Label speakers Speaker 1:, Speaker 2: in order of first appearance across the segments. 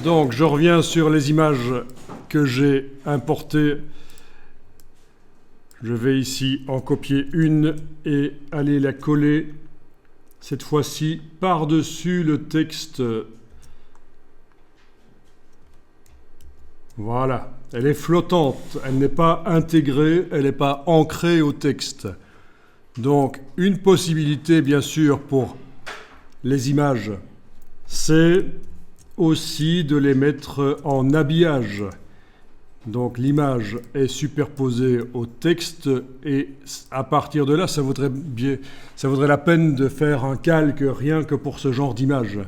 Speaker 1: Donc, je reviens sur les images que j'ai importées. Je vais ici en copier une et aller la coller, cette fois-ci, par-dessus le texte. Voilà. Elle est flottante, elle n'est pas intégrée, elle n'est pas ancrée au texte. Donc, une possibilité, bien sûr, pour les images, c'est aussi de les mettre en habillage. Donc, l'image est superposée au texte et à partir de là, ça vaudrait la peine de faire un calque rien que pour ce genre d'image.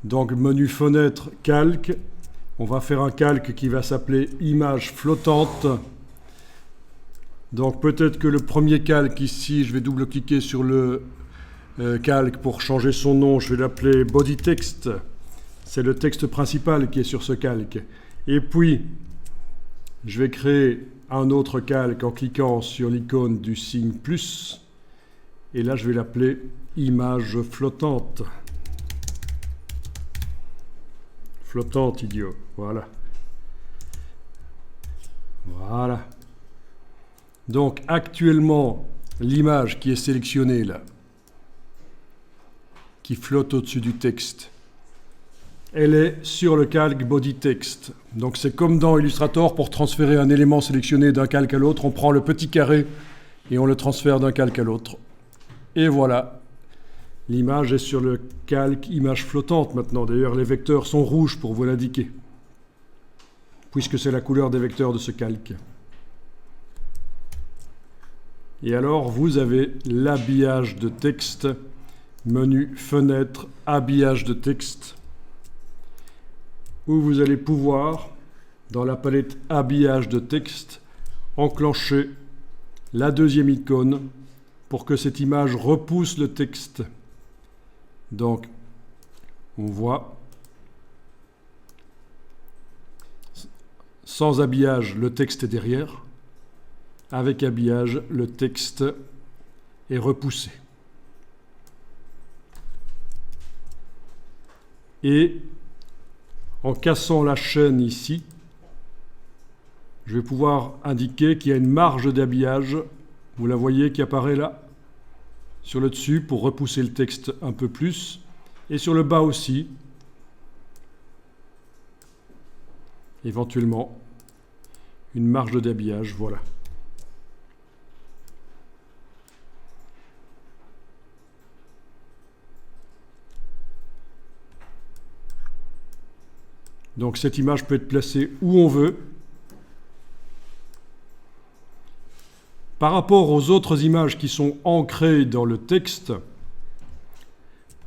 Speaker 1: Donc, menu fenêtre, calque. On va faire un calque qui va s'appeler image flottante. Donc peut-être que le premier calque ici, je vais double-cliquer sur le calque pour changer son nom. Je vais l'appeler body text. C'est le texte principal qui est sur ce calque. Et puis, je vais créer un autre calque en cliquant sur l'icône du signe plus. Et là, je vais l'appeler image flottante. Flottante, idiot. Voilà. Voilà. Donc, actuellement, l'image qui est sélectionnée là, qui flotte au-dessus du texte, elle est sur le calque body text. Donc, c'est comme dans Illustrator, pour transférer un élément sélectionné d'un calque à l'autre, on prend le petit carré et on le transfère d'un calque à l'autre. Et voilà. L'image est sur le calque image flottante maintenant. D'ailleurs, les vecteurs sont rouges pour vous l'indiquer, puisque c'est la couleur des vecteurs de ce calque. Et alors, vous avez l'habillage de texte, menu fenêtre, habillage de texte, où vous allez pouvoir, dans la palette habillage de texte, enclencher la deuxième icône pour que cette image repousse le texte. Donc, on voit, sans habillage, le texte est derrière. Avec habillage, le texte est repoussé. Et en cassant la chaîne ici, je vais pouvoir indiquer qu'il y a une marge d'habillage. Vous la voyez qui apparaît là, sur le dessus pour repousser le texte un peu plus, et sur le bas aussi, éventuellement, une marge d'habillage, voilà. Donc cette image peut être placée où on veut. Par rapport aux autres images qui sont ancrées dans le texte,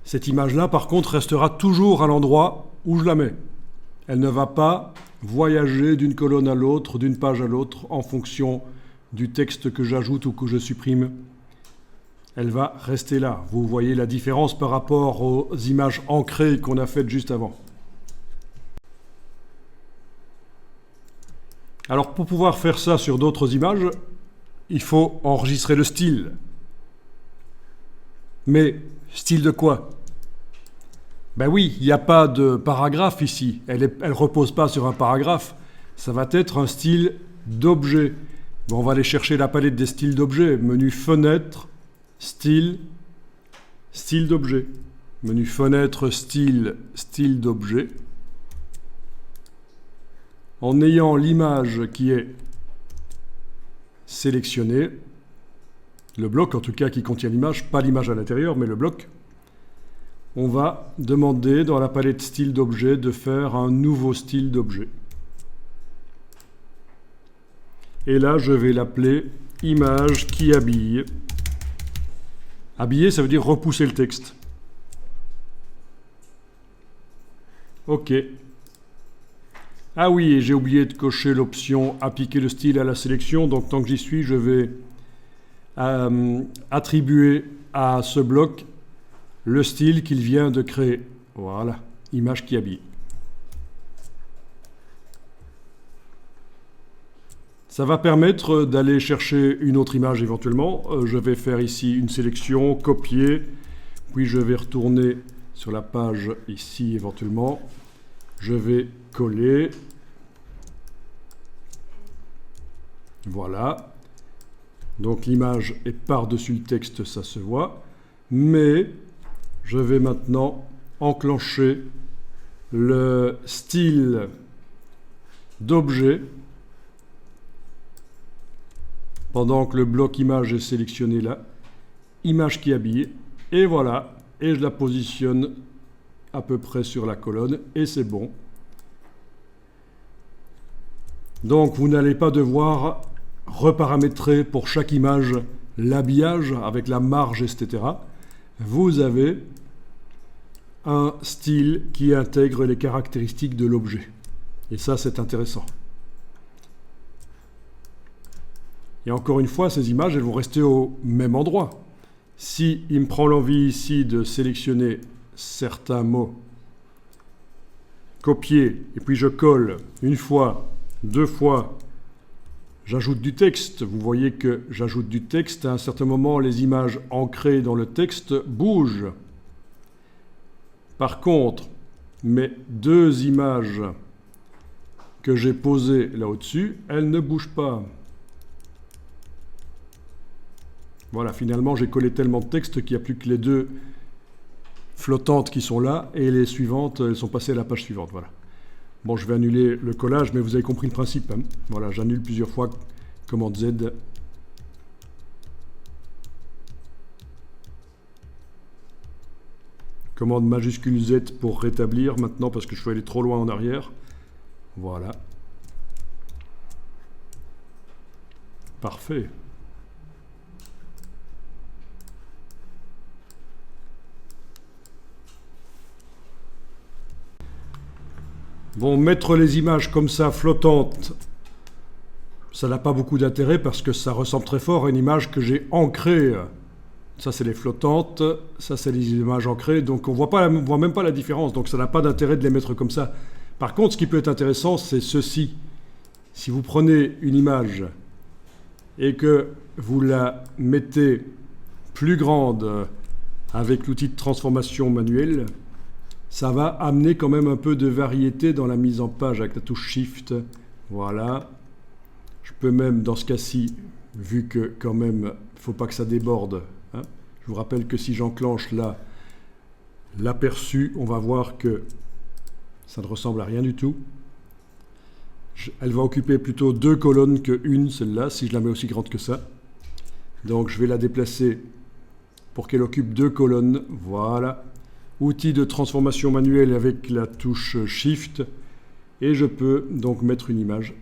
Speaker 1: cette image-là, par contre, restera toujours à l'endroit où je la mets. Elle ne va pas voyager d'une colonne à l'autre, d'une page à l'autre, en fonction du texte que j'ajoute ou que je supprime. Elle va rester là. Vous voyez la différence par rapport aux images ancrées qu'on a faites juste avant. Alors, pour pouvoir faire ça sur d'autres images, il faut enregistrer le style. Mais, style de quoi? Ben oui, il n'y a pas de paragraphe ici. Elle repose pas sur un paragraphe. Ça va être un style d'objet. Bon, on va aller chercher la palette des styles d'objet. Menu fenêtre, style, style d'objet. Menu fenêtre, style, style d'objet. En ayant l'image qui est sélectionnée, le bloc en tout cas qui contient l'image, pas l'image à l'intérieur, mais le bloc, on va demander dans la palette style d'objet de faire un nouveau style d'objet. Et là, je vais l'appeler image qui habille. Habiller, ça veut dire repousser le texte. OK. Ah oui, et j'ai oublié de cocher l'option « Appliquer le style à la sélection ». Donc, tant que j'y suis, je vais attribuer à ce bloc le style qu'il vient de créer. Voilà, image qui habille. Ça va permettre d'aller chercher une autre image éventuellement. Je vais faire ici une sélection, copier, puis je vais retourner sur la page ici éventuellement. Je vais coller. Voilà. Donc l'image est par-dessus le texte, ça se voit. Mais je vais maintenant enclencher le style d'objet pendant que le bloc image est sélectionné là. Image qui habille. Et voilà. Et je la positionne à peu près sur la colonne. Et c'est bon. Donc vous n'allez pas devoir reparamétrer pour chaque image l'habillage avec la marge, etc. Vous avez un style qui intègre les caractéristiques de l'objet. Et ça, c'est intéressant. Et encore une fois, ces images, elles vont rester au même endroit. Si il me prend l'envie ici de sélectionner certains mots, copier, et puis je colle une fois, deux fois, j'ajoute du texte. Vous voyez que j'ajoute du texte. À un certain moment, les images ancrées dans le texte bougent. Par contre, mes deux images que j'ai posées là au-dessus, elles ne bougent pas. Voilà, finalement, j'ai collé tellement de texte qu'il n'y a plus que les deux flottantes qui sont là, et les suivantes, elles sont passées à la page suivante. Voilà. Bon, je vais annuler le collage, mais vous avez compris le principe. Hein. Voilà, j'annule plusieurs fois. Commande Z. Commande majuscule Z pour rétablir maintenant, parce que je suis allé trop loin en arrière. Voilà. Parfait. Bon, mettre les images comme ça, flottantes, ça n'a pas beaucoup d'intérêt parce que ça ressemble très fort à une image que j'ai ancrée. Ça, c'est les flottantes, ça, c'est les images ancrées, donc on ne voit même pas la différence, donc ça n'a pas d'intérêt de les mettre comme ça. Par contre, ce qui peut être intéressant, c'est ceci. Si vous prenez une image et que vous la mettez plus grande avec l'outil de transformation manuelle, ça va amener quand même un peu de variété dans la mise en page avec la touche Shift. Voilà. Je peux même, dans ce cas-ci, vu que quand même, il ne faut pas que ça déborde, hein, je vous rappelle que si j'enclenche là l'aperçu, on va voir que ça ne ressemble à rien du tout. Elle va occuper plutôt deux colonnes qu'une, celle-là, si je la mets aussi grande que ça. Donc je vais la déplacer pour qu'elle occupe deux colonnes. Voilà. Outil de transformation manuelle avec la touche Shift. Et je peux donc mettre une image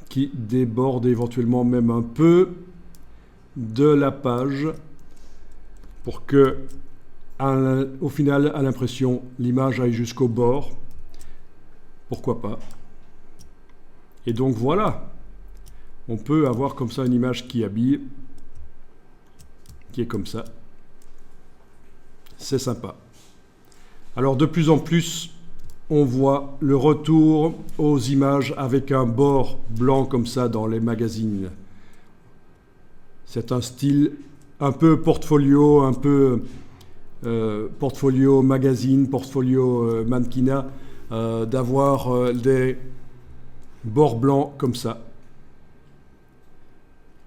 Speaker 1: qui déborde éventuellement même un peu de la page pour que, au final, à l'impression, l'image aille jusqu'au bord. Pourquoi pas? Et donc voilà, on peut avoir comme ça une image qui habille, qui est comme ça. C'est sympa. Alors de plus en plus, on voit le retour aux images avec un bord blanc comme ça dans les magazines. C'est un style un peu portfolio, un peu portfolio magazine, portfolio mannequinat, d'avoir des bords blancs comme ça.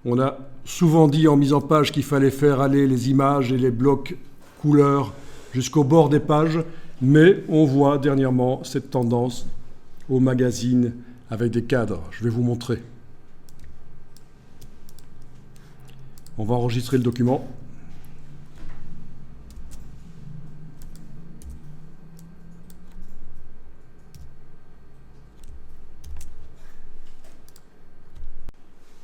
Speaker 1: On a souvent dit en mise en page qu'il fallait faire aller les images et les blocs couleurs jusqu'au bord des pages, mais on voit dernièrement cette tendance au magazine avec des cadres. Je vais vous montrer. On va enregistrer le document.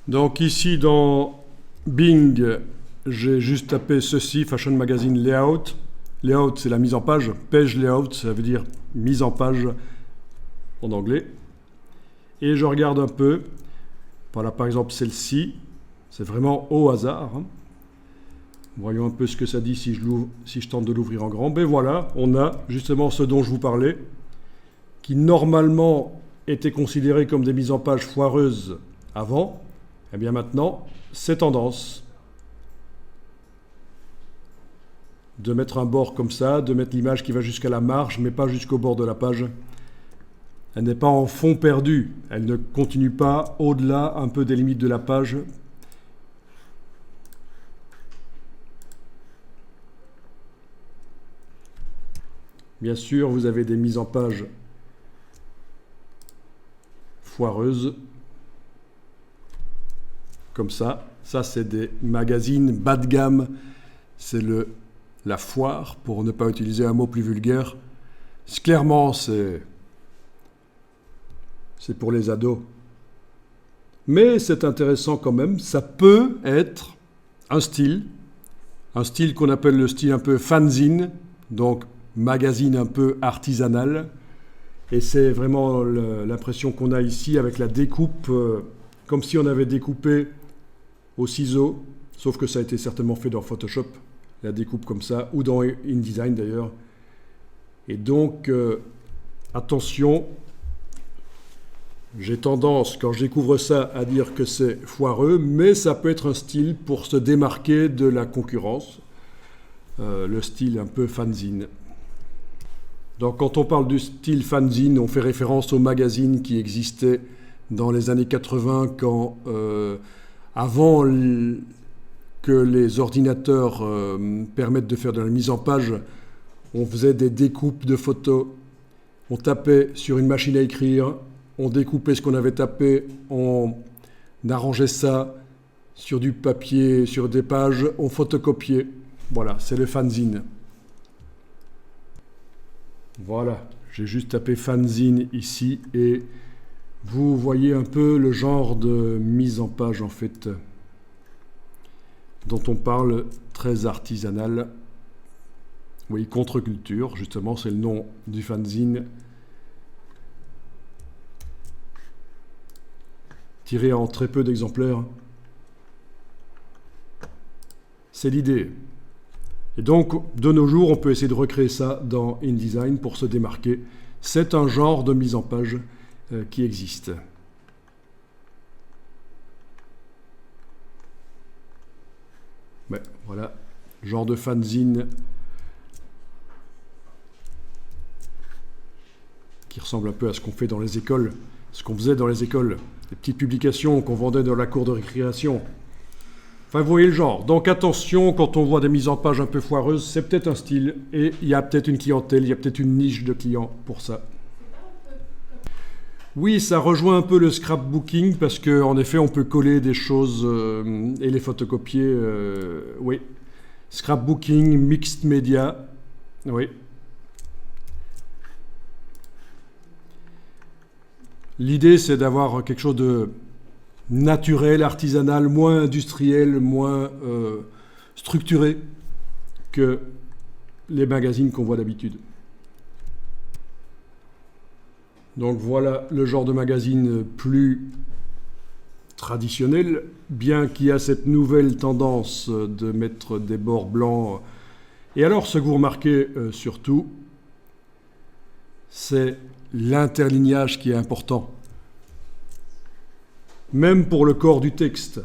Speaker 1: Donc ici dans Bing, j'ai juste tapé ceci, Fashion Magazine Layout. Layout, c'est la mise en page. Page Layout, ça veut dire mise en page en anglais. Et je regarde un peu. Voilà, par exemple, celle-ci. C'est vraiment au hasard. Hein. Voyons un peu ce que ça dit si je tente de l'ouvrir en grand. Ben voilà, on a justement ce dont je vous parlais, qui normalement était considéré comme des mises en page foireuses avant. Eh bien maintenant, c'est tendance de mettre un bord comme ça, de mettre l'image qui va jusqu'à la marge, mais pas jusqu'au bord de la page. Elle n'est pas en fond perdu. Elle ne continue pas au-delà un peu des limites de la page. Bien sûr, vous avez des mises en page foireuses. Comme ça. Ça, c'est des magazines bas de gamme. C'est la foire, pour ne pas utiliser un mot plus vulgaire. Clairement, c'est pour les ados. Mais c'est intéressant quand même. Ça peut être un style qu'on appelle le style un peu fanzine, donc magazine un peu artisanal. Et c'est vraiment l'impression qu'on a ici avec la découpe, comme si on avait découpé au ciseau, sauf que ça a été certainement fait dans Photoshop, la découpe comme ça, ou dans InDesign d'ailleurs. Et donc, attention, j'ai tendance, quand je découvre ça, à dire que c'est foireux, mais ça peut être un style pour se démarquer de la concurrence, le style un peu fanzine. Donc quand on parle du style fanzine, on fait référence aux magazines qui existaient dans les années 80, quand, avant que les ordinateurs permettent de faire de la mise en page, on faisait des découpes de photos, on tapait sur une machine à écrire, on découpait ce qu'on avait tapé, on arrangeait ça sur du papier, sur des pages, on photocopiait. Voilà, c'est le fanzine. Voilà, j'ai juste tapé fanzine ici et vous voyez un peu le genre de mise en page en fait dont on parle, très artisanal. Oui, contre-culture, justement, c'est le nom du fanzine. Tiré en très peu d'exemplaires. C'est l'idée. Et donc, de nos jours, on peut essayer de recréer ça dans InDesign pour se démarquer. C'est un genre de mise en page qui existe. Ouais, voilà, genre de fanzine qui ressemble un peu à ce qu'on fait dans les écoles, ce qu'on faisait dans les écoles, des petites publications qu'on vendait dans la cour de récréation. Enfin, vous voyez le genre. Donc attention, quand on voit des mises en page un peu foireuses, c'est peut-être un style, et il y a peut-être une clientèle, il y a peut-être une niche de clients pour ça. Oui, ça rejoint un peu le scrapbooking, parce qu'en effet, on peut coller des choses et les photocopier. Oui. Scrapbooking, mixed media, oui. L'idée, c'est d'avoir quelque chose de naturel, artisanal, moins industriel, moins structuré que les magazines qu'on voit d'habitude. Donc voilà le genre de magazine plus traditionnel, bien qu'il y a cette nouvelle tendance de mettre des bords blancs. Et alors, ce que vous remarquez surtout, c'est l'interlignage qui est important. Même pour le corps du texte.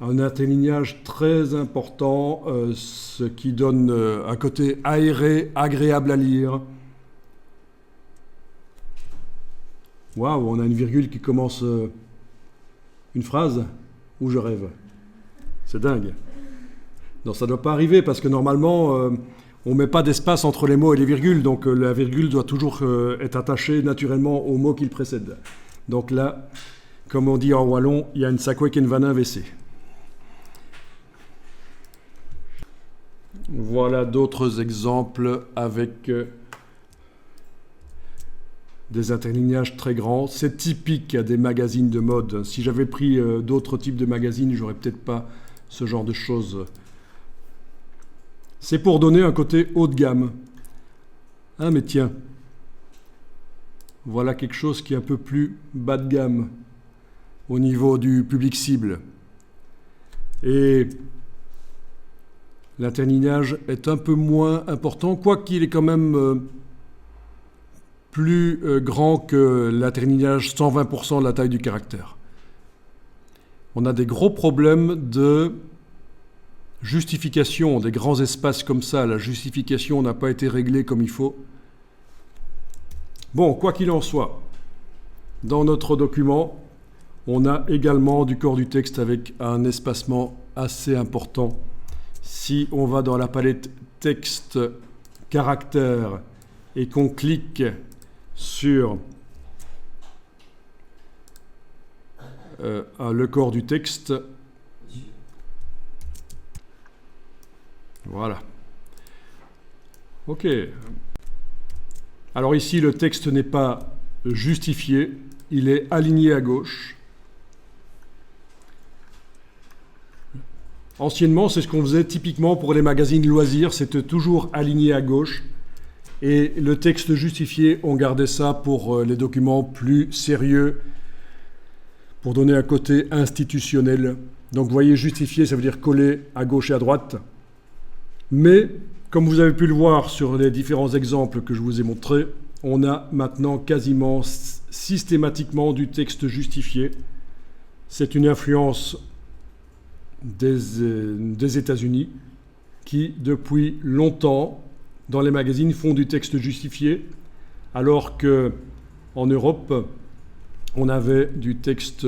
Speaker 1: Un interlignage très important, ce qui donne un côté aéré, agréable à lire. Waouh, on a une virgule qui commence une phrase, ou je rêve. C'est dingue. Non, ça ne doit pas arriver, parce que normalement, on ne met pas d'espace entre les mots et les virgules, donc la virgule doit toujours être attachée naturellement au mot qui le précède. Donc là, comme on dit en wallon, il y a une sacoué en vanin WC. Voilà d'autres exemples avec des interlignages très grands. C'est typique à des magazines de mode. Si j'avais pris d'autres types de magazines, j'aurais peut-être pas ce genre de choses. C'est pour donner un côté haut de gamme. Ah mais tiens, voilà quelque chose qui est un peu plus bas de gamme au niveau du public cible. Et l'interlignage est un peu moins important, quoiqu'il est quand même plus grand que l'interlignage 120% de la taille du caractère. On a des gros problèmes de justification, des grands espaces comme ça. La justification n'a pas été réglée comme il faut. Bon, quoi qu'il en soit, dans notre document, on a également du corps du texte avec un espacement assez important. Si on va dans la palette texte, caractère et qu'on clique sur le corps du texte, voilà. OK. Alors ici, le texte n'est pas justifié, il est aligné à gauche. Anciennement, c'est ce qu'on faisait typiquement pour les magazines loisirs, c'était toujours aligné à gauche. Et le texte justifié, on gardait ça pour les documents plus sérieux, pour donner un côté institutionnel. Donc vous voyez, justifié, ça veut dire coller à gauche et à droite. Mais, comme vous avez pu le voir sur les différents exemples que je vous ai montrés, on a maintenant quasiment systématiquement du texte justifié. C'est une influence des États-Unis qui, depuis longtemps, dans les magazines, font du texte justifié, alors qu'en Europe, on avait du texte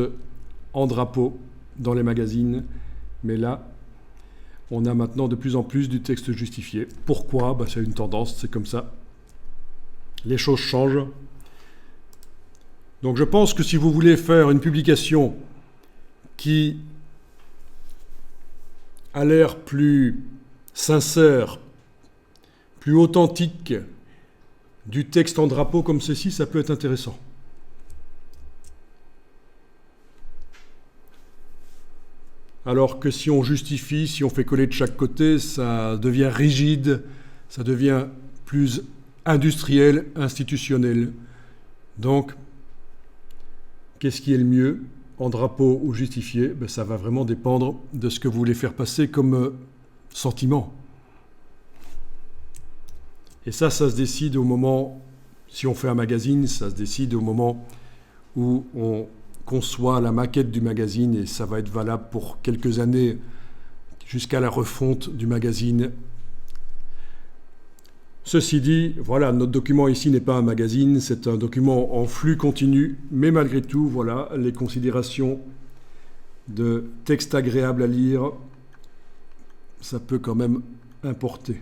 Speaker 1: en drapeau dans les magazines. Mais là, on a maintenant de plus en plus du texte justifié. Pourquoi ? C'est une tendance, c'est comme ça. Les choses changent. Donc je pense que si vous voulez faire une publication qui a l'air plus sincère, plus authentique, du texte en drapeau comme ceci, ça peut être intéressant. Alors que si on justifie, si on fait coller de chaque côté, ça devient rigide, ça devient plus industriel, institutionnel. Donc, qu'est-ce qui est le mieux, en drapeau ou justifié ? Ça va vraiment dépendre de ce que vous voulez faire passer comme sentiment. Et ça se décide au moment, si on fait un magazine, ça se décide au moment où on conçoit la maquette du magazine, et ça va être valable pour quelques années jusqu'à la refonte du magazine. Ceci dit, voilà, notre document ici n'est pas un magazine, c'est un document en flux continu, mais malgré tout, voilà, les considérations de texte agréable à lire, ça peut quand même importer.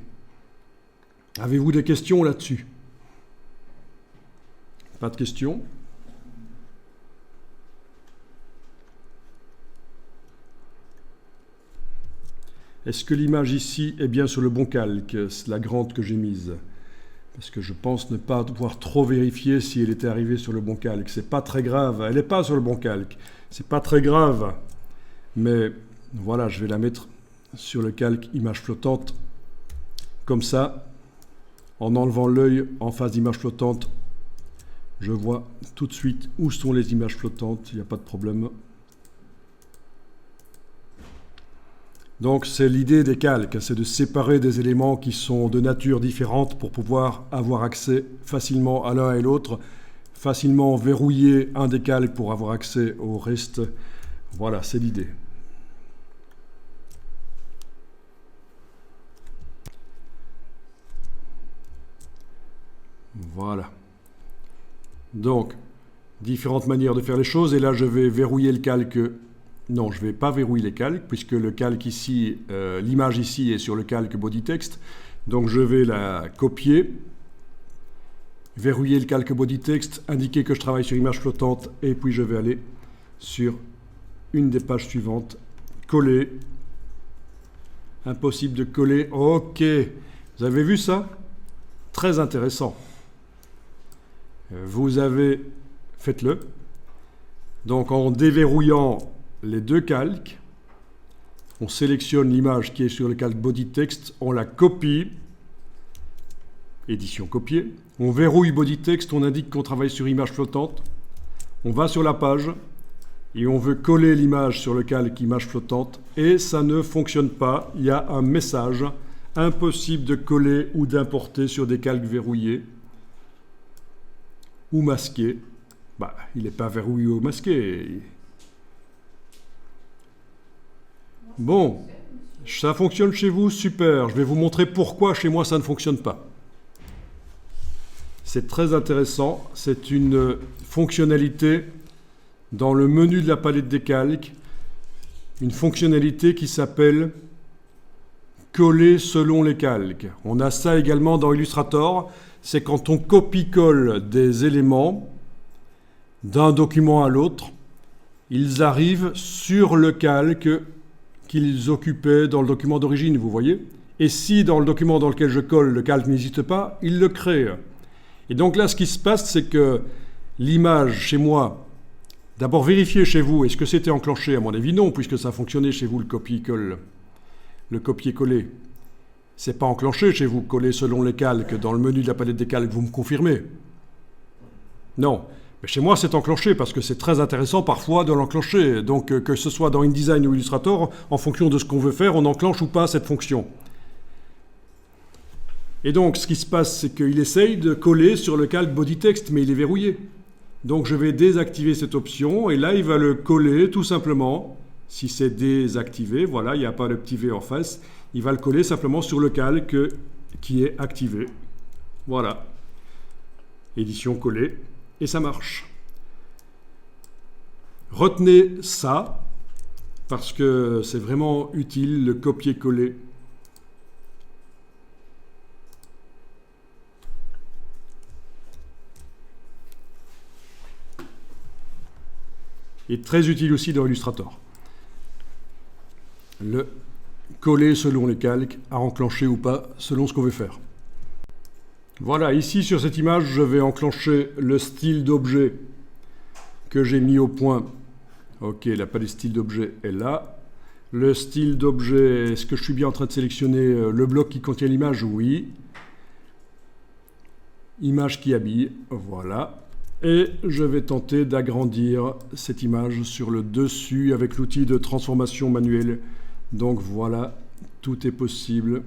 Speaker 1: Avez-vous des questions là-dessus ? Pas de questions ? Est-ce que l'image ici est bien sur le bon calque, la grande que j'ai mise ? Parce que je pense ne pas devoir trop vérifier si elle était arrivée sur le bon calque. C'est pas très grave, elle n'est pas sur le bon calque. C'est pas très grave, mais voilà, je vais la mettre sur le calque image flottante, comme ça, en enlevant l'œil en face d'image flottante, je vois tout de suite où sont les images flottantes, il n'y a pas de problème. Donc c'est l'idée des calques, c'est de séparer des éléments qui sont de nature différente pour pouvoir avoir accès facilement à l'un et l'autre, facilement verrouiller un des calques pour avoir accès au reste. Voilà, c'est l'idée. Voilà. Donc, différentes manières de faire les choses, et là je vais verrouiller le calque. Non, je ne vais pas verrouiller les calques, puisque le calque ici, l'image ici est sur le calque body text. Donc je vais la copier, verrouiller le calque body text, indiquer que je travaille sur image flottante, et puis je vais aller sur une des pages suivantes, coller. Impossible de coller. OK. Vous avez vu ça ? Très intéressant. Vous avez... Faites-le. Donc en déverrouillant les deux calques, on sélectionne l'image qui est sur le calque body text, on la copie, édition copier, on verrouille body text, on indique qu'on travaille sur image flottante, on va sur la page et on veut coller l'image sur le calque image flottante et ça ne fonctionne pas, il y a un message, impossible de coller ou d'importer sur des calques verrouillés ou masqués. Il n'est pas verrouillé ou masqué. Bon, ça fonctionne chez vous, super. Je vais vous montrer pourquoi chez moi ça ne fonctionne pas. c'est très intéressant. C'est une fonctionnalité dans le menu de la palette des calques, une fonctionnalité qui s'appelle coller selon les calques. On a ça également dans Illustrator. C'est quand on copie-colle des éléments d'un document à l'autre, ils arrivent sur le calque qu'ils occupaient dans le document d'origine, vous voyez. Et si dans le document dans lequel je colle, le calque n'existe pas, il le crée. Et donc là, ce qui se passe, c'est que l'image chez moi, d'abord vérifiez chez vous, est-ce que c'était enclenché? À mon avis, non, puisque ça fonctionnait chez vous, le copier-coller. Le copier-coller. C'est pas enclenché chez vous, coller selon les calques, dans le menu de la palette des calques, vous me confirmez? Non. Mais chez moi, c'est enclenché, parce que c'est très intéressant parfois de l'enclencher. Donc, que ce soit dans InDesign ou Illustrator, en fonction de ce qu'on veut faire, on enclenche ou pas cette fonction. Et donc, ce qui se passe, c'est qu'il essaye de coller sur le calque body text, mais il est verrouillé. Donc, je vais désactiver cette option, et là, il va le coller tout simplement. Si c'est désactivé, voilà, il n'y a pas le petit V en face, il va le coller simplement sur le calque qui est activé. Voilà. Édition collée, et ça marche. Retenez ça, parce que c'est vraiment utile, le copier-coller. Et très utile aussi dans Illustrator. Le coller selon les calques, à enclencher ou pas, selon ce qu'on veut faire. Voilà, ici sur cette image, je vais enclencher le style d'objet que j'ai mis au point. Ok, la palette style d'objet est là. Le style d'objet, est-ce que je suis bien en train de sélectionner le bloc qui contient l'image? Oui. Image qui habille, voilà. Et je vais tenter d'agrandir cette image sur le dessus avec l'outil de transformation manuelle. Donc voilà, tout est possible.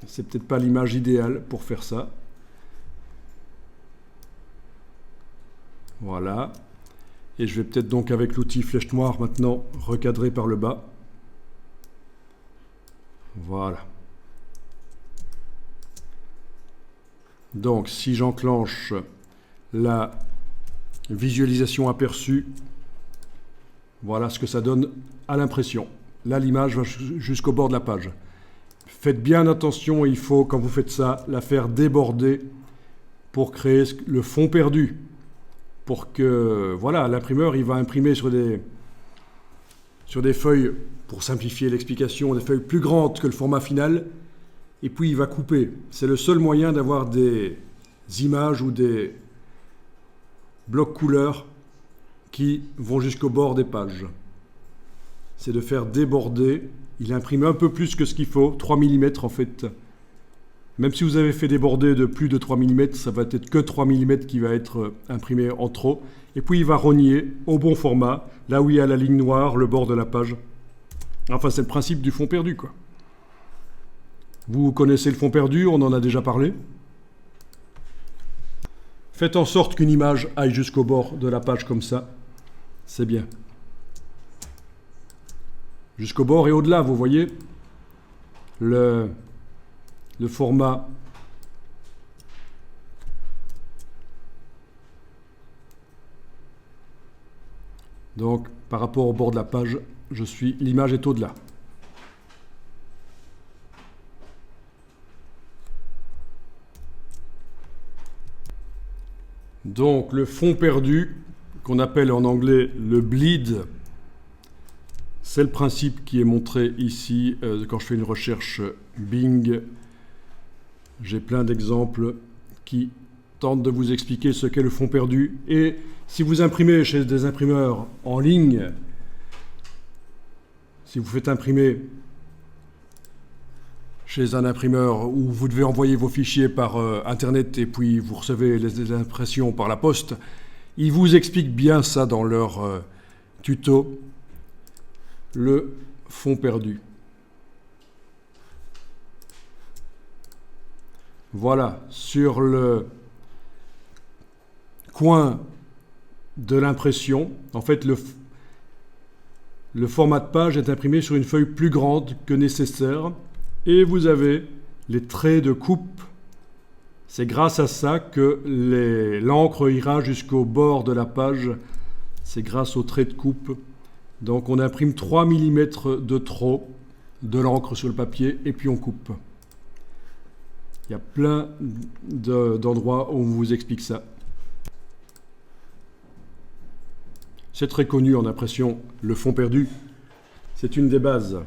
Speaker 1: C'est peut-être pas l'image idéale pour faire ça. Voilà. Et je vais peut-être donc avec l'outil flèche noire maintenant recadrer par le bas. Voilà. Donc, si j'enclenche la visualisation aperçue, voilà ce que ça donne à l'impression. Là, l'image va jusqu'au bord de la page. Faites bien attention, il faut, quand vous faites ça, la faire déborder pour créer le fond perdu. Pour que, voilà, l'imprimeur, il va imprimer sur des feuilles, pour simplifier l'explication, des feuilles plus grandes que le format final, et puis il va couper. C'est le seul moyen d'avoir des images ou des blocs couleurs qui vont jusqu'au bord des pages. C'est de faire déborder. Il imprime un peu plus que ce qu'il faut, 3 mm en fait. Même si vous avez fait déborder de plus de 3 mm, ça va être que 3 mm qui va être imprimé en trop. Et puis il va rogner au bon format, là où il y a la ligne noire, le bord de la page. Enfin, c'est le principe du fond perdu, quoi. Vous connaissez le fond perdu, on en a déjà parlé. Faites en sorte qu'une image aille jusqu'au bord de la page comme ça. C'est bien. Jusqu'au bord et au-delà, vous voyez, le format. Donc, par rapport au bord de la page, l'image est au-delà. Donc, le fond perdu, qu'on appelle en anglais le bleed, c'est le principe qui est montré ici quand je fais une recherche Bing. J'ai plein d'exemples qui tentent de vous expliquer ce qu'est le fond perdu. Et si vous imprimez chez des imprimeurs en ligne, si vous faites imprimer chez un imprimeur où vous devez envoyer vos fichiers par Internet et puis vous recevez les impressions par la poste, ils vous expliquent bien ça dans leur tuto, le fond perdu. Voilà, sur le coin de l'impression, en fait, le format de page est imprimé sur une feuille plus grande que nécessaire et vous avez les traits de coupe. C'est grâce à ça que l'encre ira jusqu'au bord de la page. C'est grâce aux traits de coupe. Donc on imprime 3 mm de trop de l'encre sur le papier et puis on coupe. Il y a plein d'endroits où on vous explique ça. C'est très connu en impression, le fond perdu. C'est une des bases.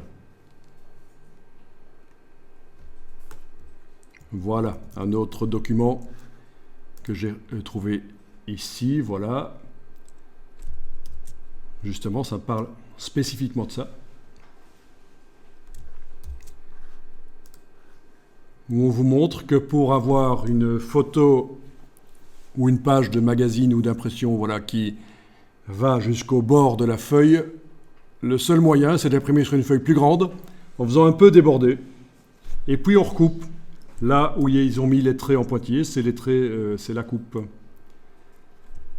Speaker 1: Voilà, un autre document que j'ai trouvé ici, voilà. Justement, ça parle spécifiquement de ça. Où on vous montre que pour avoir une photo ou une page de magazine ou d'impression, voilà, qui va jusqu'au bord de la feuille, le seul moyen, c'est d'imprimer sur une feuille plus grande, en faisant un peu déborder. Et puis on recoupe. Là où ils ont mis les traits en pointillés, c'est les traits, c'est la coupe.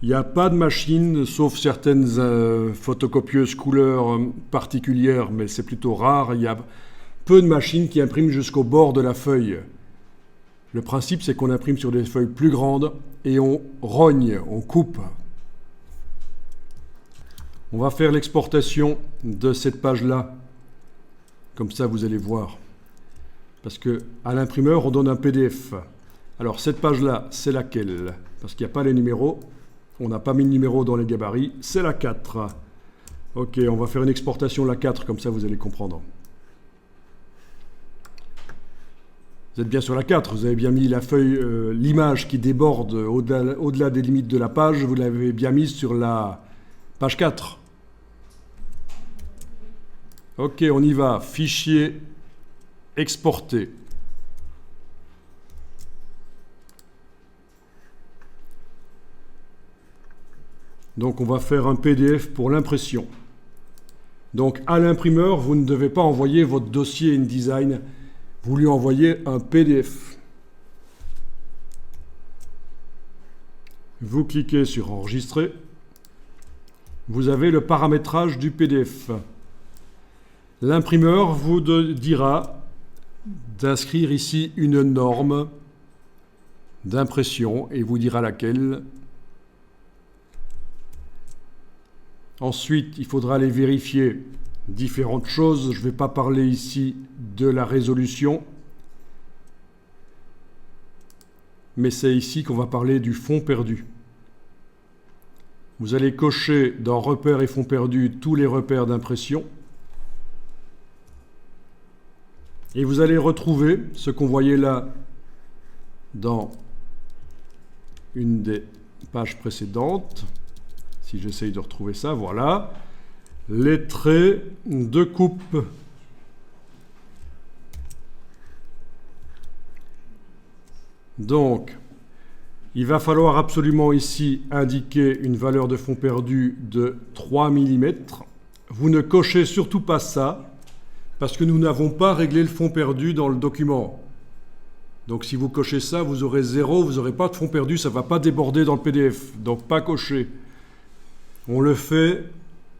Speaker 1: Il n'y a pas de machine, sauf certaines photocopieuses couleurs particulières, mais c'est plutôt rare. Il y a peu de machines qui impriment jusqu'au bord de la feuille. Le principe, c'est qu'on imprime sur des feuilles plus grandes et on rogne, on coupe. On va faire l'exportation de cette page-là. Comme ça, vous allez voir. Parce qu'à l'imprimeur, on donne un PDF. Alors, cette page-là, c'est laquelle? Parce qu'il n'y a pas les numéros. On n'a pas mis de numéro dans les gabarits. C'est la 4. Ok, on va faire une exportation la 4, comme ça, vous allez comprendre. Vous êtes bien sur la 4. Vous avez bien mis la feuille, l'image qui déborde au-delà des limites de la page. Vous l'avez bien mise sur la page 4. Ok, on y va. Fichier exporter. Donc on va faire un PDF pour l'impression. Donc à l'imprimeur, vous ne devez pas envoyer votre dossier InDesign, vous lui envoyez un PDF. Vous cliquez sur enregistrer. Vous avez le paramétrage du PDF. L'imprimeur vous dira d'inscrire ici une norme d'impression et vous dira laquelle. Ensuite, il faudra aller vérifier différentes choses. Je ne vais pas parler ici de la résolution, mais c'est ici qu'on va parler du fond perdu. Vous allez cocher dans repères et fond perdu tous les repères d'impression. Et vous allez retrouver ce qu'on voyait là dans une des pages précédentes. Si j'essaye de retrouver ça, voilà. Les traits de coupe. Donc, il va falloir absolument ici indiquer une valeur de fond perdu de 3 mm. Vous ne cochez surtout pas ça, parce que nous n'avons pas réglé le fond perdu dans le document. Donc si vous cochez ça, vous aurez 0, vous n'aurez pas de fond perdu, ça ne va pas déborder dans le PDF. Donc pas coché. On le fait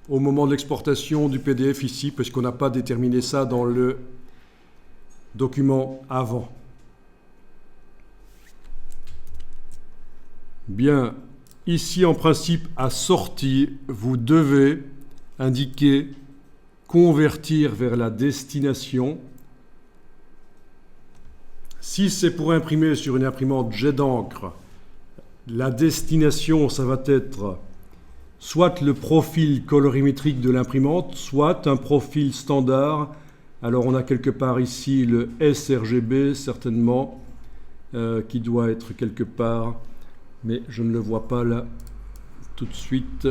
Speaker 1: au moment de l'exportation du PDF ici, parce qu'on n'a pas déterminé ça dans le document avant. Bien, ici en principe, à sortie, vous devez indiquer convertir vers la destination. Si c'est pour imprimer sur une imprimante jet d'encre, la destination, ça va être soit le profil colorimétrique de l'imprimante, soit un profil standard. Alors on a quelque part ici le sRGB, certainement, qui doit être quelque part, mais je ne le vois pas là tout de suite.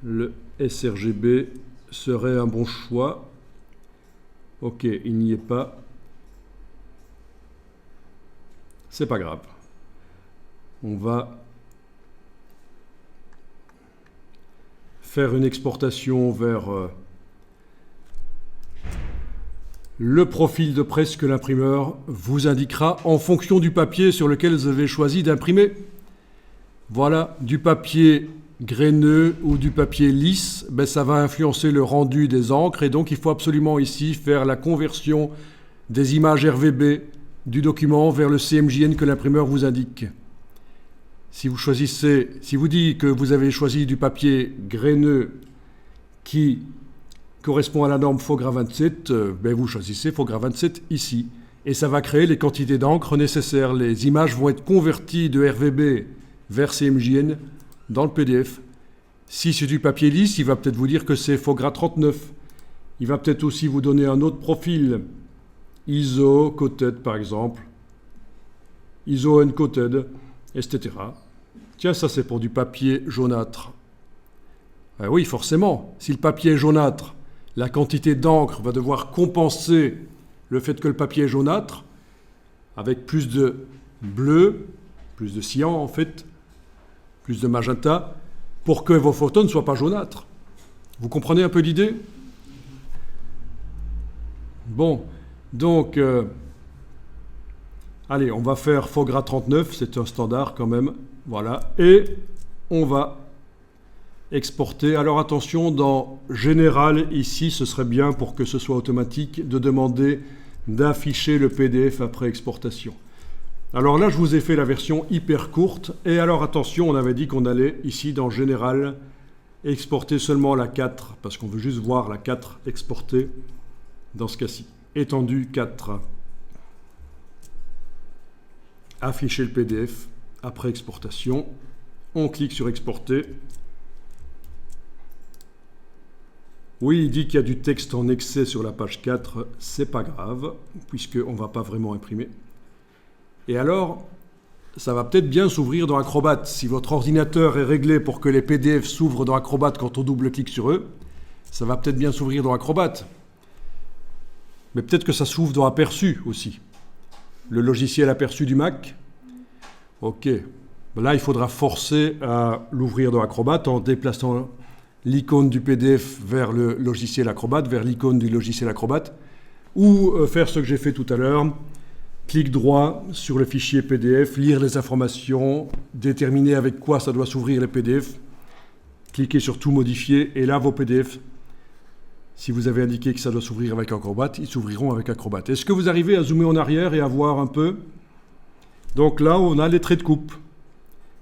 Speaker 1: Le sRGB serait un bon choix. Ok, il n'y est pas. C'est pas grave. On va faire une exportation vers le profil de presse que l'imprimeur vous indiquera en fonction du papier sur lequel vous avez choisi d'imprimer. Voilà, du papier graineux ou du papier lisse, ben, ça va influencer le rendu des encres et donc il faut absolument ici faire la conversion des images RVB du document vers le CMJN que l'imprimeur vous indique. Si vous dites que vous avez choisi du papier graineux qui correspond à la norme FOGRA 27, ben vous choisissez FOGRA 27 ici. Et ça va créer les quantités d'encre nécessaires. Les images vont être converties de RVB vers CMJN dans le PDF. Si c'est du papier lisse, il va peut-être vous dire que c'est FOGRA 39. Il va peut-être aussi vous donner un autre profil, ISO, coated par exemple, ISO uncoated, etc. Tiens, ça c'est pour du papier jaunâtre. Ah oui, forcément, si le papier est jaunâtre, la quantité d'encre va devoir compenser le fait que le papier est jaunâtre, avec plus de bleu, plus de cyan en fait, plus de magenta, pour que vos photos ne soient pas jaunâtres. Vous comprenez un peu l'idée? Bon, donc, allez, on va faire FOGRA 39, c'est un standard quand même, voilà, et on va exporter. Alors attention, dans Général, ici, ce serait bien pour que ce soit automatique de demander d'afficher le PDF après exportation. Alors là, je vous ai fait la version hyper courte. Et alors attention, on avait dit qu'on allait ici dans Général exporter seulement la 4, parce qu'on veut juste voir la 4 exportée dans ce cas-ci. Étendue 4. Afficher le PDF après exportation. On clique sur exporter. Oui, il dit qu'il y a du texte en excès sur la page 4, c'est pas grave, puisqu'on ne va pas vraiment imprimer. Et alors, ça va peut-être bien s'ouvrir dans Acrobat. Si votre ordinateur est réglé pour que les PDF s'ouvrent dans Acrobat quand on double-clique sur eux, ça va peut-être bien s'ouvrir dans Acrobat. Mais peut-être que ça s'ouvre dans Aperçu aussi. Le logiciel Aperçu du Mac. Ok. Là, il faudra forcer à l'ouvrir dans Acrobat en déplaçant l'icône du PDF vers le logiciel Acrobat, vers l'icône du logiciel Acrobat, ou faire ce que j'ai fait tout à l'heure, clic droit sur le fichier PDF, lire les informations, déterminer avec quoi ça doit s'ouvrir les PDF, cliquez sur tout modifier, et là vos PDF, si vous avez indiqué que ça doit s'ouvrir avec Acrobat, ils s'ouvriront avec Acrobat. Est-ce que vous arrivez à zoomer en arrière et à voir un peu? Donc là, on a les traits de coupe.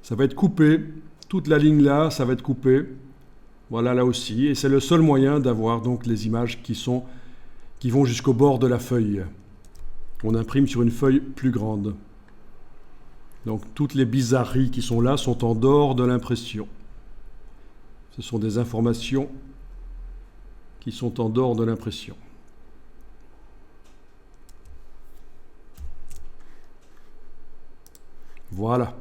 Speaker 1: Ça va être coupé, toute la ligne là, ça va être coupé. Voilà, là aussi. Et c'est le seul moyen d'avoir donc les images qui vont jusqu'au bord de la feuille. On imprime sur une feuille plus grande. Donc toutes les bizarreries qui sont là sont en dehors de l'impression. Ce sont des informations qui sont en dehors de l'impression. Voilà.